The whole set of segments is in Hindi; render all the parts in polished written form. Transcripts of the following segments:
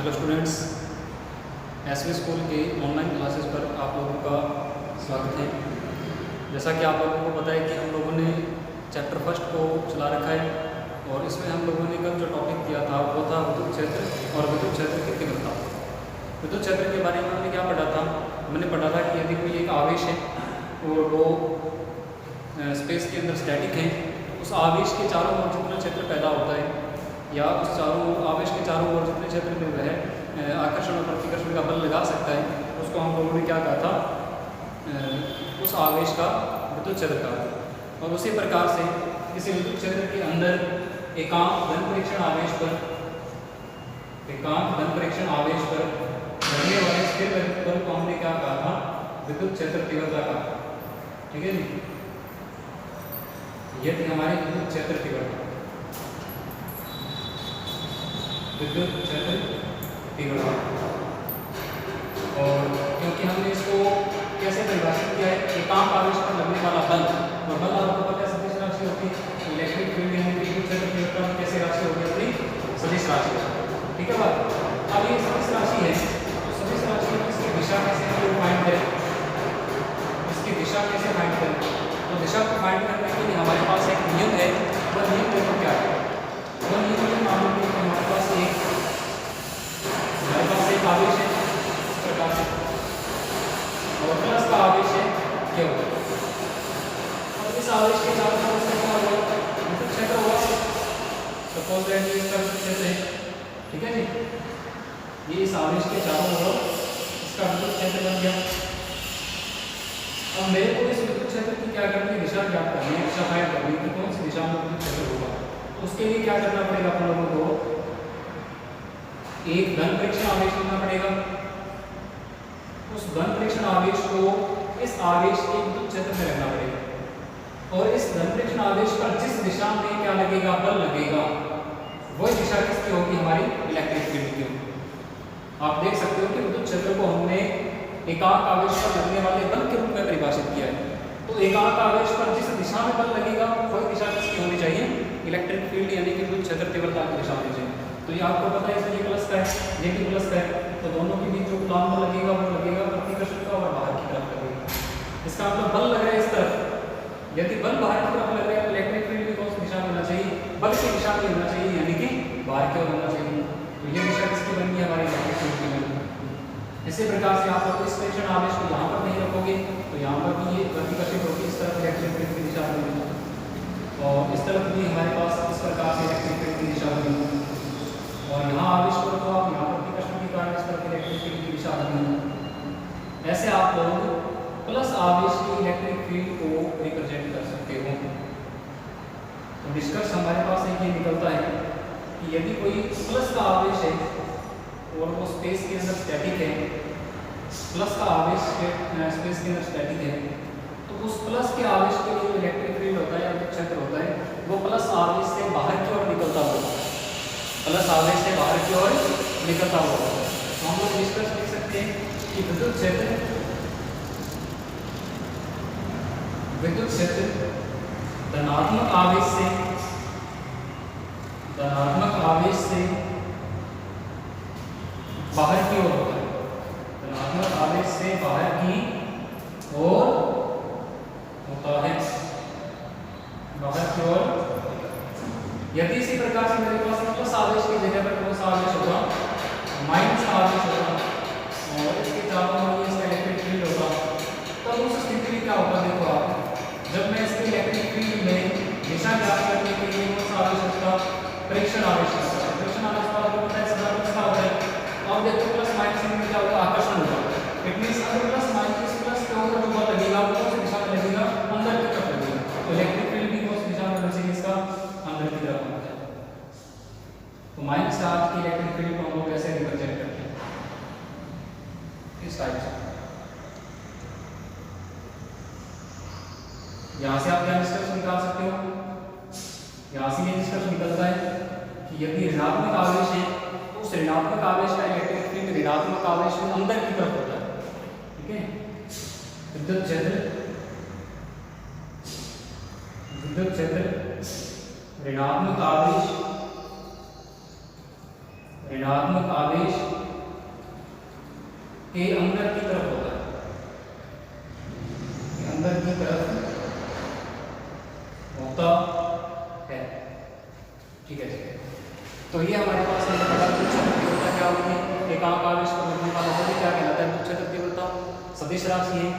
हेलो स्टूडेंट्स, एसवी स्कूल के ऑनलाइन क्लासेस पर आप लोगों का स्वागत है। जैसा कि आप लोगों को पता है कि हम लोगों ने चैप्टर फर्स्ट को चला रखा है और इसमें हम लोगों ने कल जो टॉपिक किया था वो था विद्युत क्षेत्र और विद्युत क्षेत्र की तीव्रता। विद्युत क्षेत्र के बारे में हमने क्या पढ़ा था? मैंने पढ़ा था कि यदि कोई एक आवेश है और वो स्पेस के अंदर स्टैटिक है, उस आवेश के चारों ओर जितना क्षेत्र पैदा होता है या उस आवेश के चारों ओर जितने क्षेत्र में वह आकर्षण और प्रतिकर्षण का बल लगा सकता है, उसको हम लोगों ने क्या कहा था? उस आवेश का विद्युत क्षेत्र कहा। और उसी प्रकार से किसी विद्युत क्षेत्र के अंदर एकांक धन परीक्षण आवेश पर लगने वाले स्थिर विद्युत बल को हमने क्या कहा था? विद्युत क्षेत्र तीव्रता कहा। ठीक है जी, ये थी हमारी विद्युत क्षेत्र तीव्रता। विद्युत क्षेत्र तीव्रता, और क्योंकि हमने इसको कैसे परिभाषित किया है? एकांक आवेश पर लगने वाला बल, और बल आपको पता है सदिश राशि होती है। इलेक्ट्रिक फील्ड यानी कि विद्युत क्षेत्र तीव्रता कैसे राशि होगी? अपनी सदिश राशि। ठीक है बात। अब ये सदिश राशि है, तो सदिश राशि में इसकी दिशा कैसे फाइंड करें? इसकी दिशा कैसे फाइंड करें? तो दिशा को फाइंड करने के लिए हमारे पास एक नियम है। वह नियम देखो क्या है? वह नियम ये मालूम है कि हमारे पास एक आवेश है इस प्रकार से, और प्लस का आवेश है क्या होगा, और इस आवेश के चारों ओर से क्या होगा? विद्युत क्षेत्र होगा। सपोज दैट ये इसका विद्युत क्षेत्र है। ठीक है जी, ये इस आवेश के चारों ओर इसका विद्युत क्षेत्र बन गया। अब मेरे को इस विद्युत क्षेत्र की क्या करनी है? दिशा ज्ञात करनी है, दिशा फाइंड करनी है कि कौन सी दिशा में विद्युत क्षेत्र होगा। तो उसके लिए क्या करना पड़ेगा? अपन लोगों को एक धन परीक्षण आवेश लेना पड़ेगा। उस धन परीक्षण आवेश को इस आवेश के विद्युत क्षेत्र में रखना पड़ेगा, और इस धन परीक्षण आवेश पर जिस दिशा में क्या लगेगा? बल लगेगा, वही दिशा किसकी होगी? हमारी इलेक्ट्रिक फील्ड की होगी। आप देख सकते हो कि विद्युत क्षेत्र को हमने एकांक आवेश पर लगने वाले बल के रूप में परिभाषित किया है। तो एकांक आवेश पर जिस दिशा में बल लगेगा वही दिशा किसकी होनी चाहिए? इलेक्ट्रिक फील्ड यानी कि विद्युत क्षेत्र तीव्रता की दिशा होनी चाहिए। तो ये आपको पता है इसमें ये प्लस का है, ये भी प्लस का है, तो दोनों के बीच जो कूलाम्ब लगेगा वो लगेगा प्रतिकर्षण का और बाहर की तरफ लगेगा। इसका मतलब बल लग रहा है इस तरफ। यदि बल बाहर की तरफ लग रहा है तो इलेक्ट्रिक फील्ड भी कौन सी दिशा में होना चाहिए? बल की दिशा में होना चाहिए, यानी कि बाहर की ओर होना चाहिए। तो ये दिशा किसकी बन गई? हमारी इलेक्ट्रिक फील्ड की बन गई। इसी प्रकार से आप लोग इस परीक्षण आवेश को यहाँ पर नहीं रखोगे तो यहाँ पर भी ये प्रतिकर्षित होगी, इस तरफ इलेक्ट्रिक फील्ड की दिशा बनेगी, और इस तरफ भी हमारे पास इस प्रकार से इलेक्ट्रिक फील्ड की दिशा बनेगी। और यहाँ आवेश को रखो आप, यहाँ प्रतिकर्षण के कारण इस तरफ इलेक्ट्रिक फील्ड की दिशा बनेगी। ऐसे आप लोग प्लस आवेश की इलेक्ट्रिक फील्ड को रिप्रेजेंट कर सकते हो। तो निष्कर्ष हमारे पास एक ये निकलता है कि यदि कोई प्लस का आवेश है और वो स्पेस के अंदर स्टैटिक है, प्लस का आवेश स्पेस के अंदर स्टैटिक है, तो उस प्लस के आवेश के लिए जो इलेक्ट्रिक फील्ड होता है या विद्युत क्षेत्र होता है वो प्लस आवेश से बाहर की ओर निकलता होगा, प्लस आवेश से बाहर की ओर निकलता होगा। तो हम लोग निष्कर्ष लिख सकते हैं कि विद्युत क्षेत्र धनात्मक आवेश से बाहर की ओर होता है। धनात्मक आवेश से बाहर की ओर होता है, बाहर की ओर। यदि इसी प्रकार से मेरे पास प्लस आवेश की जगह पर कौन सा आवेश होगा? माइनस आवेश होगा, और इसके चारों ओर इसका इलेक्ट्रिक फील्ड होगा, तब उस स्थिति में क्या होगा? देखो आप, जब मैं इसके इलेक्ट्रिक फील्ड में दिशा ज्ञात करने के लिए कौन सा आवेश होगा? परीक्षण आवेश होगा। परीक्षण आवेश का आपको पता है सदा प्लस का होता है। अब देखो प्लस माइनस में क्या होगा? आकर्षण होगा। इट मींस अगर प्लस माइनस प्लस के ऊपर जो बल लगेगा वो कौन सी दिशा में लगेगा? अंदर की तरफ लगेगा। तो इलेक्ट्रिक फील्ड भी कौन सी दिशा में होना चाहिए? इसका अंदर की तरफ होना चाहिए। तो माइनस चार्ज की इलेक्ट्रिक फील्ड को हम लोग कैसे रिप्रेजेंट करते हैं? इस टाइप से। यहाँ से आप क्या निष्कर्ष निकाल सकते हो? यहाँ से ये निष्कर्ष निकलता है कि यदि ऋणात्मक आवेश है तो उस ऋणात्मक आवेश का इलेक्ट्रिक फील्ड ऋणात्मक आवेश में अंदर की तरफ होता है। ठीक है, विद्युत क्षेत्र ऋणात्मक आवेश ऋणात्मक आवेश के अंदर की तरफ होता है, अंदर की तरफ होता है। ठीक है, तो ये हमारे पास विद्युत क्षेत्र तीव्रता क्या होती है, एकांक आवेश को बढ़ने का मतलब क्या कहलाता है, विद्युत क्षेत्र तीव्रता सदिश राशि है।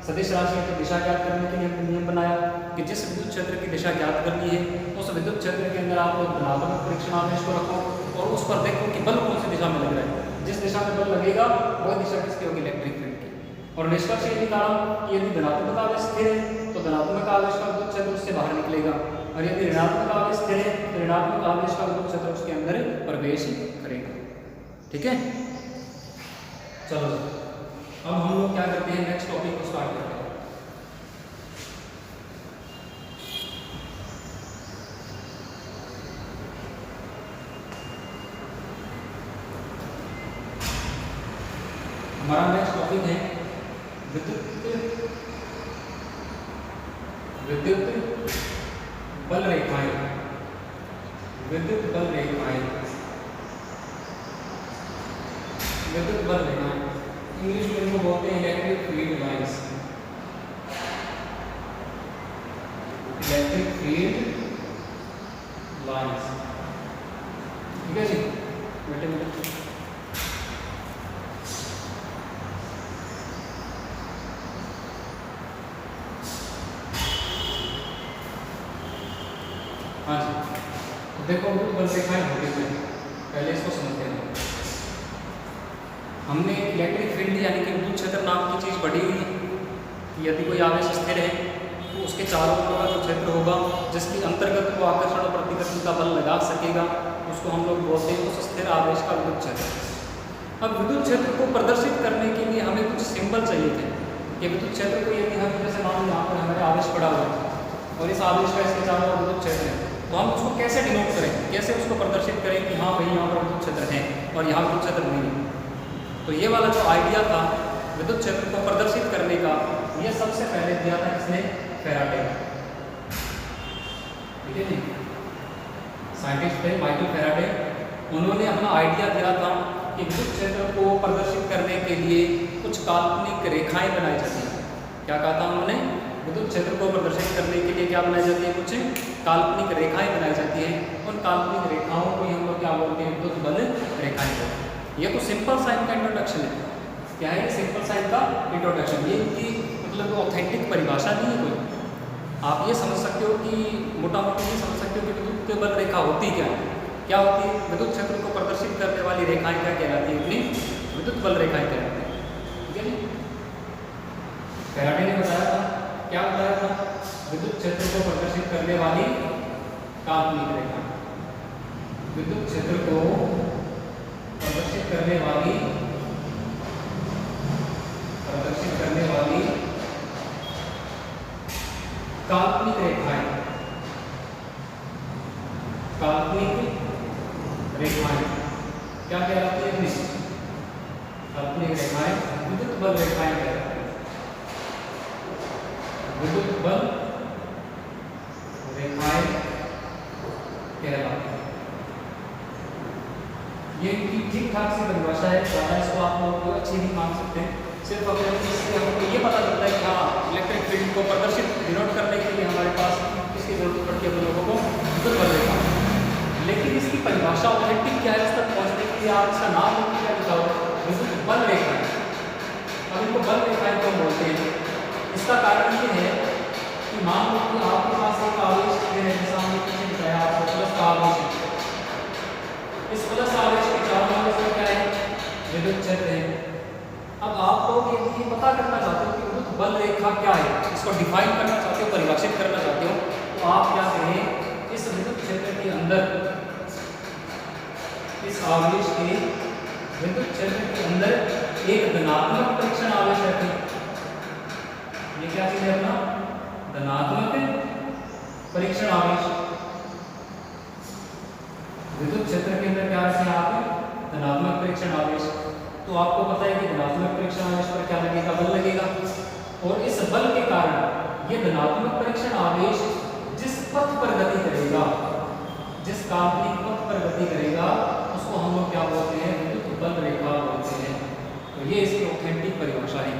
सदिश राशि है तो दिशा ज्ञात करने के लिए हमने नियम बनाया कि जिस विद्युत क्षेत्र की दिशा ज्ञात करनी है उस विद्युत क्षेत्र के अंदर आप धनात्मक परीक्षण आवेश को रखो और उस पर देखो कि बल कौन सी दिशा में लग रहा है। जिस दिशा में बल लगेगा वह दिशा किसकी होगी, इलेक्ट्रिक फील्ड की। और निष्कर्ष ये निकाला कि यदि धनात्मक आवेश स्थिर है तो धनात्मक आवेश का विद्युत क्षेत्र उससे बाहर निकलेगा, और यदि ऋणात्मक आवेश स्थिर है तो ऋणात्मक आवेश का विद्युत क्षेत्र उसके अंदर प्रवेश करेगा। ठीक है, चलो अब हम लोग क्या करते हैं, नेक्स्ट टॉपिक को स्टार्ट करते हैं। हमारा नेक्स्ट टॉपिक है विद्युत बल रेखाएं। विद्युत बल रेखाएं, विद्युत बल रेखाएं इंग्लिश में इनको बोलते हैं electric field lines. Electric field lines, ठीक है जी, बेटे बेटे हाँ जी। तो देखो विद्युत बल रेखाएं होती हैं, पहले इसको समझते हैं। हमने इलेक्ट्रिक फील्ड यानी कि विद्युत क्षेत्र नाम की चीज़ बढ़ी हुई है कि यदि कोई आवेश स्थिर है तो उसके चारों ओर का जो क्षेत्र होगा जिसके अंतर्गत वो आकर्षण और प्रतिकर्षण का बल लगा सकेगा उसको हम लोग बोलते हैं उस स्थिर आवेश का विद्युत क्षेत्र। अब विद्युत क्षेत्र को प्रदर्शित करने के लिए हमें कुछ सिंबल चाहिए थे कि विद्युत क्षेत्र को यदि हम जैसे मान लो यहाँ पर हमारे आवेश पड़ा हुआ है और इस आवेश का इसके चारों ओर विद्युत क्षेत्र है, तो हम उसको कैसे डिनोट करें, कैसे उसको प्रदर्शित करें कि हाँ भाई यहाँ पर विद्युत क्षेत्र है और यहाँ विद्युत क्षेत्र नहीं है। तो ये वाला जो आइडिया था विद्युत क्षेत्र को प्रदर्शित करने का, ये सबसे पहले दिया था किसने, फैराडे। ठीक है जी, साइंटिस्ट थे माइकल फैराडे। उन्होंने अपना आइडिया दिया था कि विद्युत क्षेत्र को प्रदर्शित करने के लिए कुछ काल्पनिक रेखाएं बनाई जाती हैं। क्या कहा था उन्होंने, विद्युत क्षेत्र को प्रदर्शित करने के लिए क्या बनाई जाती है, कुछ काल्पनिक रेखाएं बनाई जाती हैं। उन काल्पनिक रेखाओं को हम लोग क्या बोलते हैं, विद्युत बल रेखाएं बोलते हैं। ये तो सिंपल साइन का इंट्रोडक्शन है। क्या है, सिंपल साइन का इंट्रोडक्शन। ये इनकी मतलब ऑथेंटिक परिभाषा नहीं है कोई। आप ये समझ सकते हो कि मोटा मोटी ये समझ सकते हो कि विद्युत बल रेखा होती क्या है, क्या होती है, विद्युत क्षेत्र को प्रदर्शित करने वाली रेखाएं क्या कहलाती है, इतनी विद्युत बल रेखाएं कहलाती है। ठीक है जी, फैराडे ने बताया था, क्या बताया था, विद्युत क्षेत्र को प्रदर्शित करने वाली काल्पनिक रेखा, विद्युत क्षेत्र को प्रदर्शित करने वाली काल्पनिक रेखाएं, काल्पनिक रेखाएं क्या कहलाती है, काल्पनिक रेखाएं विद्युत बल रेखाएं कहलाती है। विद्युत बल रेखाएं कहलाती है। ये ठीक ठाक सी परिभाषा है, ज़्यादा इसको आप लोग अच्छी नहीं मान सकते। सिर्फ अगर इससे हमको ये पता चलता है कि हाँ इलेक्ट्रिक फील्ड को प्रदर्शित डिनोट करने के लिए हमारे पास किसकी जरूरत पड़ती है, लोगों को विद्युत बल रेखा। लेकिन इसकी परिभाषा ऑथेंटिक क्या है, उस तक पहुँचने के लिए आप इसका नाम क्या बताओ, विद्युत बल रेखा। अब इनको बल रेखाएं क्यों बोलते हैं, इसका कारण ये है कि मान लो कि आपके पास एक आवेश है, जैसा हमने पीछे बताया आपको प्लस का आवेश है। इस प्लस आवेश के चारों ओर से क्या है, विद्युत क्षेत्र है। अब आप लोग ये पता करना चाहते हो कि विद्युत बल रेखा क्या है, इसको डिफाइन करना चाहते हो, परिभाषित करना चाहते हो, तो आप क्या करें, इस विद्युत क्षेत्र के अंदर, इस आवेश के विद्युत क्षेत्र के अंदर एक धनात्मक परीक्षण आवेश रखें। ये क्या चीज है अपना, धनात्मक परीक्षण आवेश। विद्युत क्षेत्र के अंदर क्या रखें आप, धनात्मक परीक्षण आवेश। तो आपको पता है कि धनात्मक परीक्षण आवेश पर क्या लगेगा, बल लगेगा। और इस बल के कारण ये धनात्मक परीक्षण आवेश जिस पथ पर गति करेगा, जिस काल्पनिक पथ पर गति करेगा, उस उसको हम लोग क्या बोलते हैं, विद्युत बल रेखा बोलते हैं। तो ये इसकी ऑथेंटिक परिभाषा है,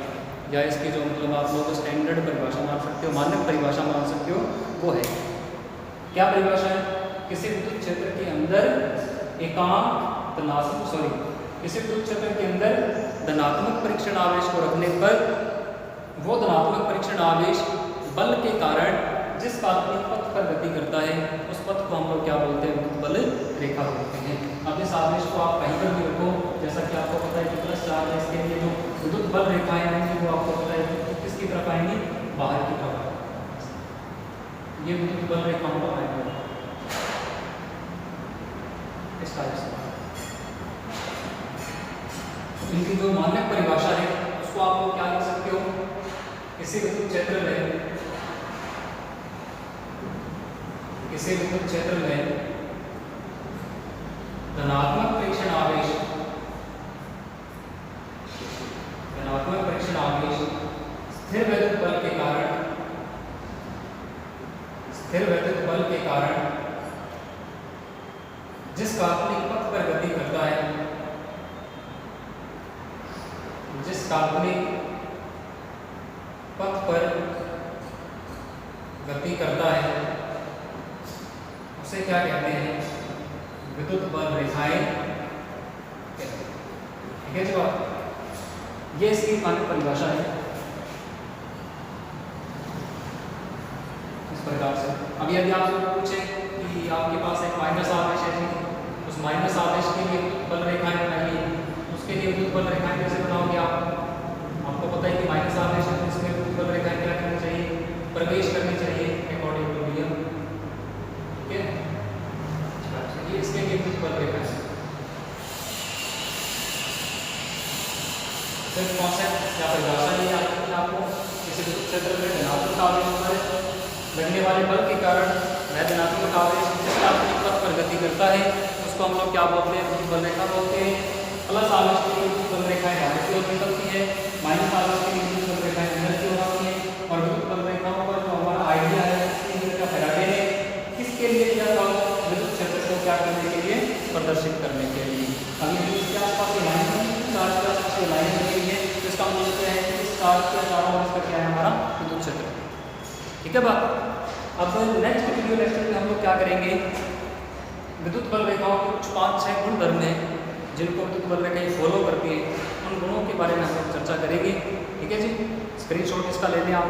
या इसकी जो मतलब आप लोग स्टैंडर्ड परिभाषा मान सकते हो, मानक परिभाषा मान सकते हो, वो है क्या परिभाषा है? किसी विद्युत क्षेत्र के अंदर किसी विद्युत क्षेत्र के अंदर धनात्मक परीक्षण आवेश को रखने पर वो धनात्मक परीक्षण आवेश बल के कारण जिस काल्पनिक पथ पर गति करता है उस पथ को हम लोग क्या बोलते हैं, विद्युत बल रेखा बोलते हैं। अब इस आवेश को आप कहीं पर भी रखो, जैसा कि आपको पता है कि प्लस चार्ज है, इसके लिए जो विद्युत बल रेखाएं आएंगी वो आपको पता है कि किसकी तरफ आएंगी, बाहर की तरफ। ये विद्युत बल रेखाओं का आएंगे इस टाइप से। इनकी जो मानक परिभाषा है उसको आप लोग क्या लिख सकते हो, किसी विद्युत क्षेत्र में धनात्मक परीक्षण आवेश स्थिर वैद्युत बल के कारण जिस काल्पनिक पथ पर गति करता है उसे क्या कहते हैं, विद्युत बल रेखाएं कहते हैं। ठीक है जी बात, ये इसकी मानक परिभाषा है इस प्रकार से। अब यदि आप पूछे कि आपके पास एक माइनस आवेश है जी, उस माइनस आवेश के लिए विद्युत बल रेखाएं बनाइए, उसके लिए विद्युत बल रेखाएं कैसे बनाओगे आप? आपको पता है कि माइनस आवेश है तो इसमें विद्युत बल रेखाएं क्या करनी चाहिए, प्रवेश करनी चाहिए अकॉर्डिंग टू नियम। ठीक है, ये इसके लिए विद्युत बल रेखा है। सिर्फ कॉन्सेप्ट या परिभाषा नहीं आती है आपको, किसी विद्युत क्षेत्र में धनात्मक आवेश पर लगने वाले बल के कारण वह धनात्मक आवेश जिस काल्पनिक पथ पर गति करता है उसको हम लोग क्या बोलते हैं, विद्युत बल रेखा बोलते हैं। प्लस आवेश के लिए विद्युत बल रेखाएं बाहर की ओर निकलती है, माइनस आवेश के लिए विद्युत बल रेखाएं अंदर की ओर आती है। और विद्युत बल रेखाओं का जो हमारा आइडिया है उसके फैराडे ने किसके लिए किया था, विद्युत क्षेत्र को क्या करने के लिए, प्रदर्शित करने के लिए। अभी इसके आसपास ये लाइन चार्ज के आसपास ये लाइन बनी हुई है, तो इसका मतलब क्या है कि इस चार्ज के चारों ओर इसका क्या है, हमारा विद्युत क्षेत्र। ठीक है बात। अब नेक्स्ट वीडियो लेक्चर में हम लोग क्या करेंगे, विद्युत बल रेखाओं के कुछ 5-6 गुण धर्म हैं जिनको विद्युत बल रेखाएं फॉलो करती है, उन गुणों के बारे में हम लोग चर्चा करेंगे। ठीक है जी, स्क्रीनशॉट इसका ले लें आप।